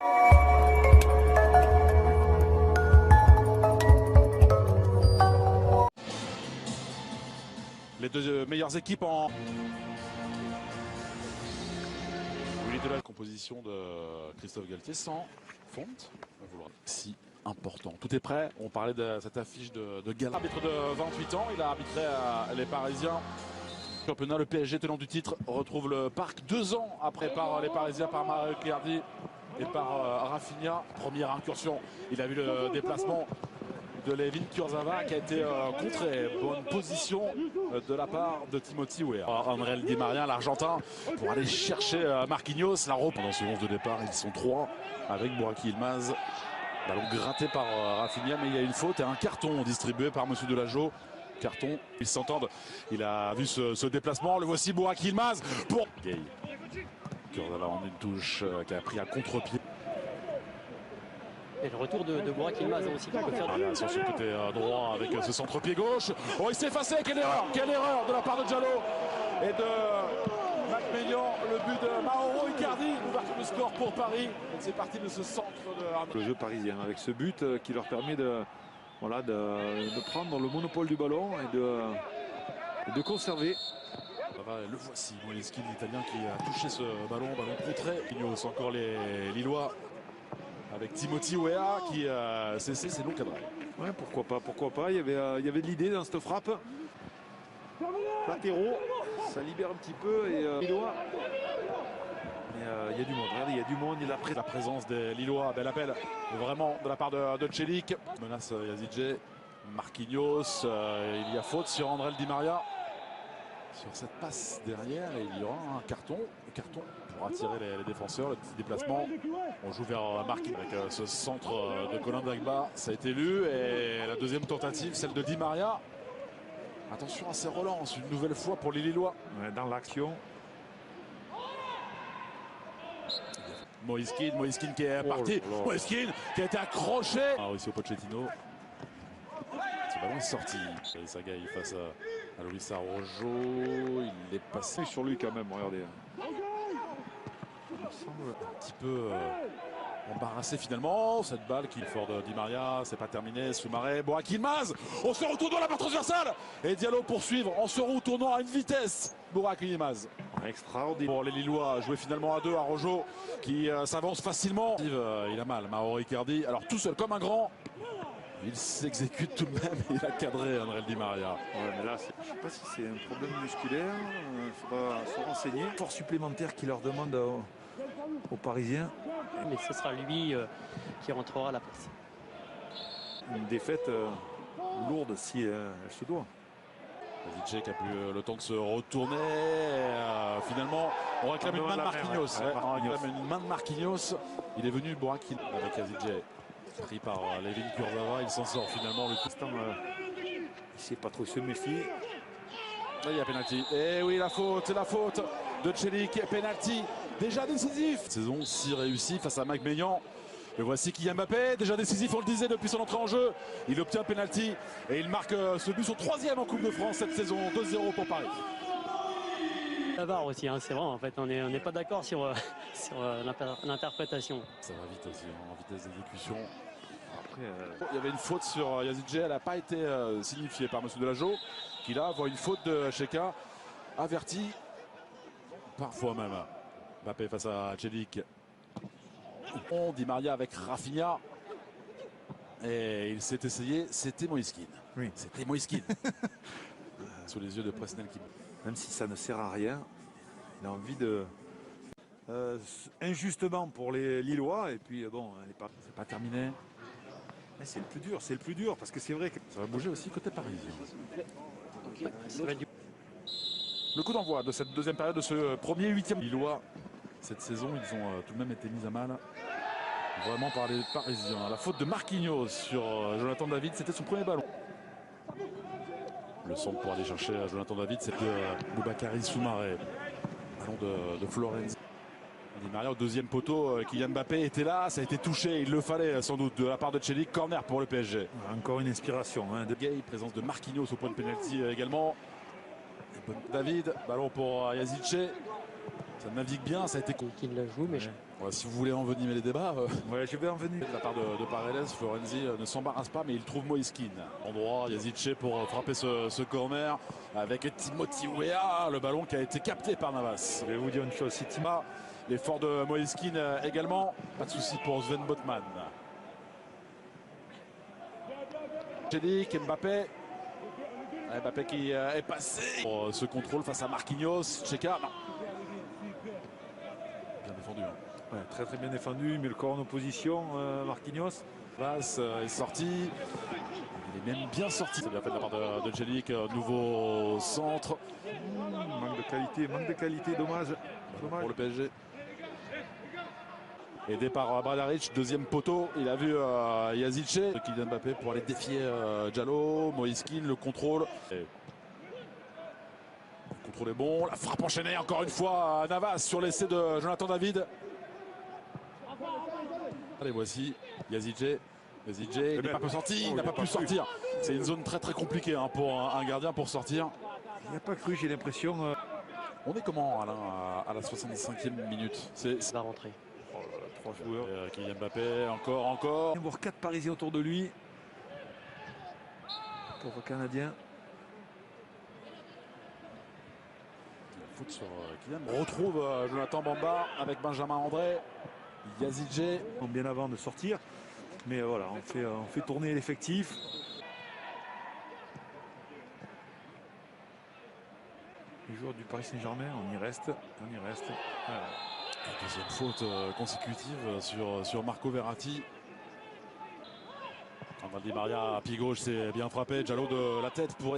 Les deux meilleures équipes en... Willy Delal, composition de Christophe Galtier sans Fonte. Si important. Tout est prêt. On parlait de cette affiche de Gala. Arbitre de 28 ans, il a arbitré les Parisiens. Championnat, le PSG tenant du titre retrouve le parc 2 ans après par les Parisiens, par Mario Icardi et par Rafinha. Première incursion, il a vu le déplacement de Layvin Kurzawa qui a été contré. Bonne position de la part de Timothy Weah. André Di Maria, l'Argentin, pour aller chercher Marquinhos. La roue pendant ce 11 de départ, ils sont 3 avec Burak Yilmaz. Ballon gratté par Rafinha, mais il y a une faute et un carton distribué par Monsieur Delageau. Carton, ils s'entendent. Il a vu ce déplacement. Le voici, Burak Yilmaz pour Gay. Kurzawa en une touche qui a pris un contre-pied. Et le retour de Burak Yilmaz aussi qui peut faire. Sur ce côté droit avec ce centre-pied gauche. Oh, il s'est effacé. Quelle erreur de la part de Diallo et de Mac-Maignan. Le but de Mauro Icardi. L'ouverture du score pour Paris. C'est parti de ce centre de le jeu parisien avec ce but qui leur permet de prendre le monopole du ballon et de conserver. Le voici, Moïskine, l'Italien qui a touché ce ballon contré. Il y a encore les Lillois avec Timothy Weah qui a cessé ses longs cadrages. Ouais, pourquoi pas. Il y avait de l'idée dans cette frappe. Latéraux, ça libère un petit peu et Lillois. Il y a du monde, regardez, il y a du monde, il a pris la présence des Lillois, bel appel vraiment de la part de Celik. Menace Yazidje, Marquinhos, il y a faute sur André Di Maria. Sur cette passe derrière, et il y aura un carton pour attirer les défenseurs, le petit déplacement. On joue vers Marquinhos avec ce centre de Colin Dagba, ça a été lu. Et la deuxième tentative, celle de Di Maria. Attention à ces relances, une nouvelle fois pour les Lillois. Ouais, dans l'action. Moïskine qui est parti. Moïskine qui a été accroché. Ah aussi au Pochettino. Ce ballon est sorti. Sagaï face à Luis Araujo. Il est passé sur lui quand même, regardez. Il me semble un petit peu embarrassé finalement. Cette balle qui est fort de Di Maria. C'est pas terminé. Soumaré. Burak Yilmaz. On se retourne dans la barre transversale. Et Diallo poursuivre en se retournant à une vitesse. Burak Yilmaz. Extraordinaire. Bon, les Lillois jouaient finalement à 2. Araujo qui s'avance facilement. Il a mal. Mauro Icardi. Alors tout seul comme un grand. Il s'exécute tout de même. Il a cadré André Di Maria. Ouais, mais là, je ne sais pas si c'est un problème musculaire. Il faudra se renseigner. Fort supplémentaire qui leur demande aux Parisiens. Mais ce sera lui qui rentrera à la place. Une défaite lourde si elle se doit. Yazidje qui a plus le temps de se retourner. Finalement, on réclame une main de Marquinhos. On réclame une main de Marquinhos. Il est venu Burak avec Yazidje. Pris par Layvin Kurzawa, il s'en sort finalement. Le Tristan, il ne sait pas trop se méfier. Là, il y a pénalty. Et oui, la faute de Celik. Pénalty déjà décisif. Saison si réussie face à Mac-Maignan. Le voici Kylian Mbappé, déjà décisif, on le disait depuis son entrée en jeu. Il obtient un pénalty et il marque ce but, son 3e en Coupe de France cette saison. 2-0 pour Paris. La VAR aussi, hein, c'est vrai, en fait, on n'est pas d'accord sur l'interprétation. Ça va vite aussi, en vitesse d'exécution. Après, il y avait une faute sur Yazidje, elle n'a pas été signifiée par M. Delageau, qui là voit une faute de Cheka, averti, parfois même. Mbappé face à Celik. On Di Maria avec Rafinha. Et il s'est essayé, c'était Moïskine. Oui. C'était Moïskine. Sous les yeux de Presnel qui... Même si ça ne sert à rien, il a envie de... injustement pour les Lillois, et puis bon, c'est pas terminé. C'est le plus dur, parce que c'est vrai que... Ça va bouger aussi côté parisien. Le coup d'envoi de cette deuxième période, de ce premier 8e. Lillois, cette saison, ils ont tout de même été mis à mal. Vraiment par les Parisiens. La faute de Marquinhos sur Jonathan David, c'était son premier ballon. Le centre pour aller chercher Jonathan David, c'est de Boubakary Soumaré. Ballon de Florenzi. Di Maria au deuxième poteau. Kylian Mbappé était là, ça a été touché, il le fallait sans doute de la part de Celik. Corner pour le PSG. Encore une inspiration. Hein, de Gay, présence de Marquinhos au point de pénalty également. David, ballon pour Yazidje. Ça navigue bien, ça a été con. Qui l'a joué, mais Ouais, si vous voulez envenimer les débats, Ouais, je vais en venir. de la part de Paredes, Florenzi ne s'embarrasse pas, mais il trouve Moïskine. Endroit, Yazice pour frapper ce corner avec Timothy Weah, le ballon qui a été capté par Navas. Je vais vous dire une chose, si Tima, l'effort de Moïskine également, pas de souci pour Sven Botman. Chédic, Mbappé. Mbappé qui est passé pour ce contrôle face à Marquinhos. Cheka, non. Bien défendu. Hein. ouais, très très bien défendu, il met le corps en opposition, Marquinhos. Passe est sorti. Il est même bien sorti. C'est bien fait de la part de Chédic. Nouveau centre. Manque de qualité, dommage. Pour le PSG. Aidé par Bradaric, deuxième poteau. Il a vu Yazice, Kylian Mbappé pour aller défier Diallo, Moïskine, le contrôle. Le contrôle est bon. La frappe enchaînée encore une fois à Navas sur l'essai de Jonathan David. Allez, voici Yazice. Yazice, il n'est pas pu sortir. Il n'a pas pu sortir. C'est une zone très très compliquée hein, pour un gardien pour sortir. Il n'a pas cru, j'ai l'impression. On est comment, Alain, à la 65e minute? Ça va rentrer. Trois joueurs. Kylian Mbappé, encore. Il va y avoir 4 Parisiens autour de lui. Pauvre Canadien. Faute sur Kylian. On retrouve Jonathan Bamba avec Benjamin André. Yazice. Bien avant de sortir. Mais voilà, on fait tourner l'effectif. Les joueurs du Paris Saint-Germain, on y reste. Voilà. Deuxième faute consécutive sur Marco Verratti. Di Maria à pied gauche, c'est bien frappé. Diallo de la tête pour